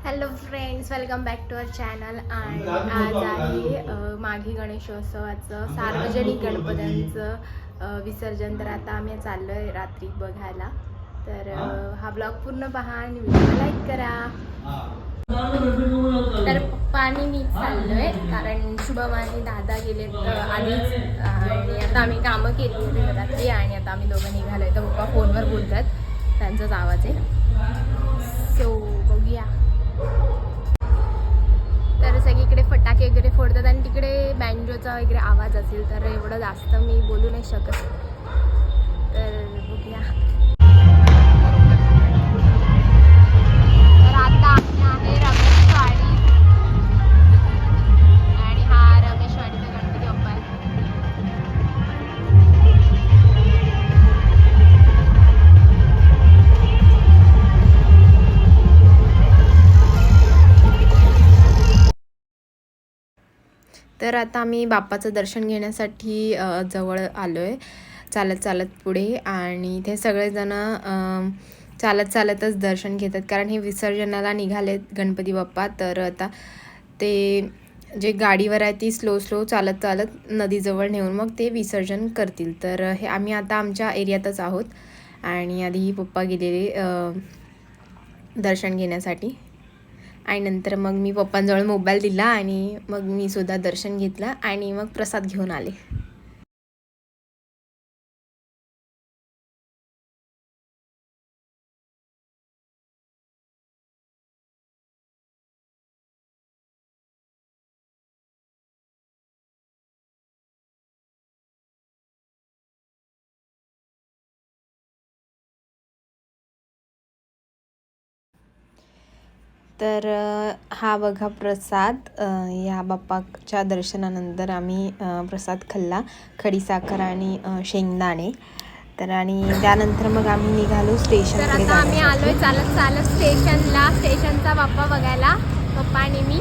Hello friends, welcome back to our channel. आणि आज आहे माघी गणेशोत्सवाचं सार्वजनिक गणपत्यांचं विसर्जन. तर आता आम्ही चाललो आहे रात्री बघायला. तर हा ब्लॉग पूर्ण पहा आणि व्हिडिओ लाईक करा. तर पप्पा आणि मी चाललो आहे कारण शुभम आणि दादा गेलेत आधीच. आणि आता आम्ही कामं केली होती रात्री आणि आता आम्ही दोघं निघालो आहे. तर पप्पा फोनवर बोलतात, त्यांचाच आवाज आहे. सो बघूया. तर सगळीकडे फटाके वगैरे फोडतात आणि तिकडे बँजोचा वगैरे आवाज असेल, तर एवढं जास्त मी बोलू नाही शकत. तर बघूया. तर आता आहे रमेशवाडी आणि हा रमेशवाडीचा गणपती बाप्पा आहे. तर आता आम्ही बाप्पाचं दर्शन घेण्यासाठी जवळ आलो आहे, चालत चालत पुढे. आणि इथे सगळेजण चालत चालतच दर्शन घेतात कारण हे विसर्जनाला निघालेत गणपती बाप्पा. तर आता ते जे गाडीवर आहे ती स्लो चालत चालत नदीजवळ नेऊन मग ते विसर्जन करतील. तर हे आम्ही आता आमच्या एरियातच आहोत आणि आधी पप्पा गेलेले दर्शन घेण्यासाठी. आणि नंतर मग मी पप्पांजवळ मोबाईल दिला आणि मग मी सुद्धा दर्शन घेतलं आणि मग प्रसाद घेऊन आले. तर हा बघा प्रसाद. या बाप्पाच्या दर्शनानंतर आम्ही प्रसाद खाल्ला, खडीसाखर आणि शेंगदाणे. तर आणि त्यानंतर मग आम्ही निघालो स्टेशन. तर आता आम्ही आलोय चालत चालत स्टेशनला, स्टेशनचा बाप्पा बघायला, पप्पा आणि मी.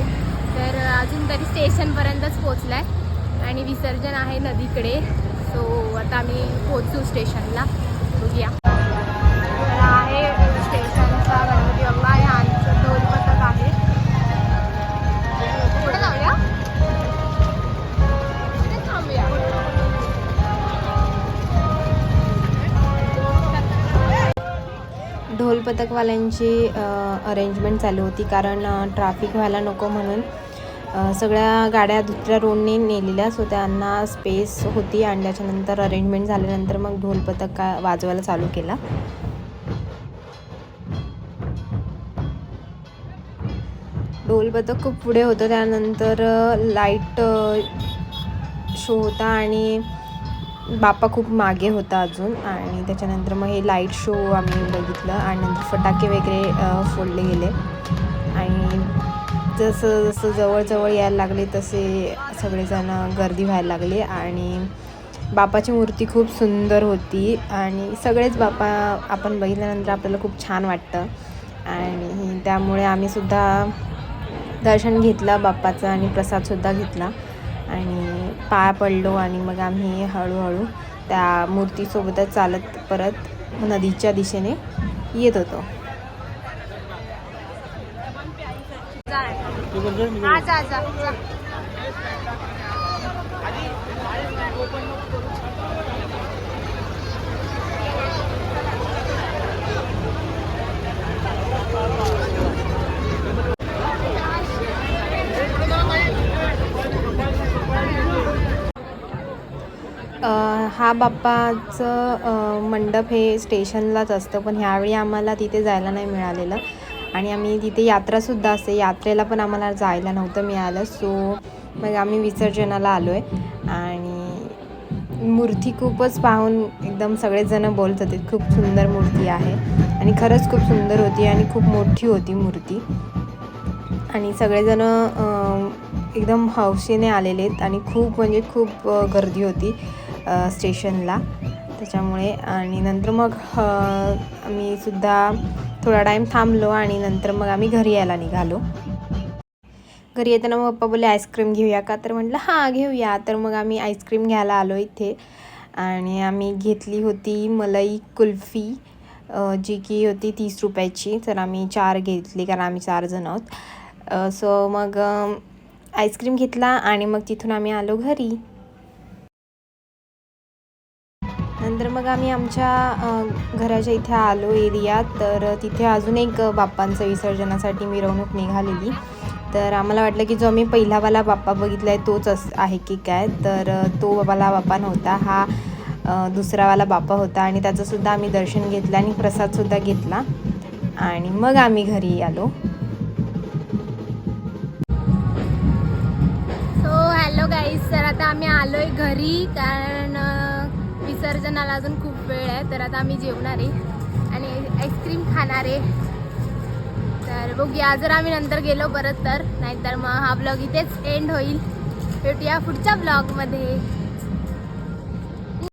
तर अजून तरी स्टेशनपर्यंतच पोचलाय आणि विसर्जन आहे नदीकडे. सो आता आम्ही पोचू स्टेशनला. बघूया. तर आहे स्टेशनचा गणपती बाप्पा आहे. आमचं ढोल पथक आहे. पुढे जाऊया, पुढे थांबूया. ढोल पथकवाल्यांची अरेंजमेंट चालू होती कारण ट्रॅफिक व्हायला नको म्हणून सगळ्या गाड्या दुसऱ्या रोडने नेलेल्या. सो त्यांना स्पेस होती आणि त्याच्यानंतर अरेंजमेंट झाल्यानंतर मग ढोल पथक वाजवायला चालू केला. ढोल पथक खूप पुढे होतं. त्यानंतर लाईट शो होता आणि बाप्पा खूप मागे होता अजून. आणि त्याच्यानंतर मग हे लाईट शो आम्ही बघितलं आणि नंतर फटाके वगैरे फोडले गेले. आणि जसं जसं जवळ यायला लागले तसे सगळेजण गर्दी व्हायला लागले. आणि बाप्पाची मूर्ती खूप सुंदर होती आणि सगळेच बाप्पा आपण बघितल्यानंतर आपल्याला खूप छान वाटतं. आणि त्यामुळे आम्हीसुद्धा दर्शन घेतलं बाप्पाचं आणि प्रसादसुद्धा घेतला आणि पाया पडलो. आणि मग आम्ही हळूहळू त्या मूर्तीसोबतच चालत परत नदीच्या दिशेने येत होतो. हा बाप्पाचं मंडप हे स्टेशनलाच असतं, पण ह्यावेळी आम्हाला तिथे जायला नाही मिळालेलं. आणि आम्ही तिथे यात्रासुद्धा असते, यात्रेला पण आम्हाला जायला नव्हतं मिळालं. सो मग आम्ही विसर्जनाला आलो आहे. आणि मूर्ती खूपच पाहून एकदम सगळेजण बोलत होते खूप सुंदर मूर्ती आहे. आणि खरंच खूप सुंदर होती आणि खूप मोठी होती मूर्ती. आणि सगळेजण एकदम हौसेने आलेले आहेत आणि खूप म्हणजे खूप गर्दी होती स्टेशनला त्याच्यामुळे. आणि नंतर मग आम्ही सुद्धा थोडा टाईम थांबलो आणि नंतर मग आम्ही घरी यायला निघालो. घरी येताना मग पप्पा बोलले आईस्क्रीम घेऊया का, तर म्हटलं हां घेऊया. तर मग आम्ही आईस्क्रीम घ्यायला आलो इथे आणि आम्ही घेतली होती मलाई कुल्फी जी की होती 30 रुपयाची. तर आम्ही 4 घेतली कारण आम्ही 4 जण आहोत. सो मग आईस्क्रीम घेतला आणि मग तिथून आम्ही आलो घरी. नंतर मग आम्ही आमच्या घराच्या इथे आलो एरियात. तर तिथे अजून एक बाप्पांचं विसर्जनासाठी मिरवणूक निघालेली. तर आम्हाला वाटलं की जो आम्ही पहिलावाला बाप्पा बघितला आहे तोच आहे की काय. तर तो वाला बाप्पा नव्हता, हा दुसरावाला बाप्पा होता आणि त्याचंसुद्धा आम्ही दर्शन घेतलं आणि प्रसादसुद्धा घेतला आणि मग आम्ही घरी आलो. हॅलो गाईज, तर आता आम्ही आलो आहे घरी कारण विसर्जनाला अजून खूप वेळ आहे. तर आता आम्ही जेवणार आहे आणि आईस्क्रीम खाणार आहे. तर बघूया जर आम्ही नंतर गेलो परत तर, नाहीतर मग हा ब्लॉग इथेच एंड होईल. भेटूया पुढच्या ब्लॉगमध्ये.